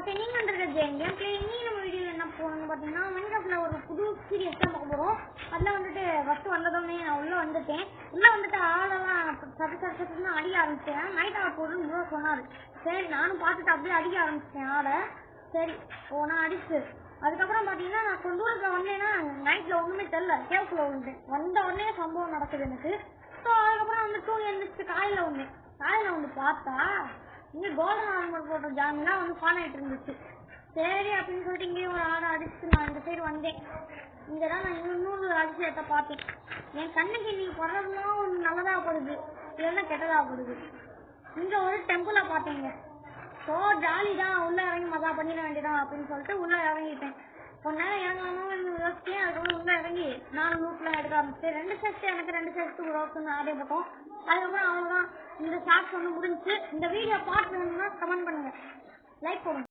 Okay, நீங்க வந்திருக்க game play இன்னைக்கு நம்ம வீடியோவில் என்ன போகணும்னு பார்த்தீங்கன்னா, மைன்கிராஃப்ட்ல ஒரு புது சீரியஸ் தான் பார்க்க போகிறோம். அதில் வந்துட்டு ஃபஸ்ட்டு வந்ததுமே நான் உள்ளே வந்துட்டேன். உள்ளே வந்துட்டு ஆளெல்லாம் சட்டுன்னு அடிக்க ஆரம்பிச்சேன். நைட் ஆக போகுதுன்னு ப்ரோ சொன்னார். சரி நானும் பார்த்துட்டு அப்படியே அடிக்க ஆரம்பிச்சிட்டேன் ஆளை. சரி நான் அடிச்சு அதுக்கப்புறம் பார்த்தீங்கன்னா, நான் கொஞ்சம் தூரத்தில் வந்தேன்னா நைட்டில் ஒன்றுமே தெரில, கேவுக்குள்ளே வந்துட்டேன். வந்த உடனே சம்பவம் நடக்குது எனக்கு. ஸோ அதுக்கப்புறம் வந்து தூங்கி எழுந்திரிச்சு காலையில் வந்து பார்த்தா இங்கே கோல்டன் ஆர்மர் போட்ட ஜாமிலாம் வந்து ஃபான் ஆகிட்டு இருந்துச்சு. சரி அப்படின்னு சொல்லிட்டு இங்கேயும் ஒரு ஆடை அடிச்சுட்டு நான் இந்த சைடு வந்தேன். இங்கே தான் நான் இன்னொரு அதிசயத்தை பார்த்தேன். என் கண்ணுக்கு இன்னைக்கு படுறதுலாம் ஒன்று நல்லதாக படுது, இல்லைன்னா கெட்டதாக படுது. இங்கே ஒரு டெம்பிளை பார்த்தேங்க. ஸோ ஜாலி தான், உள்ளே இறங்கி மதா பண்ணிட வேண்டியதான் அப்படின்னு சொல்லிட்டு உள்ளே இறங்கிட்டேன். கொஞ்ச நேரம் இறங்கலாமோ யோசிச்சேன். அதுக்கப்புறம் உள்ளே இறங்கி 4 லூட்லாம் எடுக்க ஆரம்பிச்சேன். 2 செட்டு எனக்கு 2 செட்டு ரோஸ்ன்னு ஆடே போட்டோம். அதுக்கப்புறம் அவ்வளோதான், இந்த ஷார்ட்ஸ் வந்து முடிஞ்சிச்சு. இந்த வீடியோ பார்த்து வேணும்னா கமெண்ட் பண்ணுங்க, லைக் போடுங்க.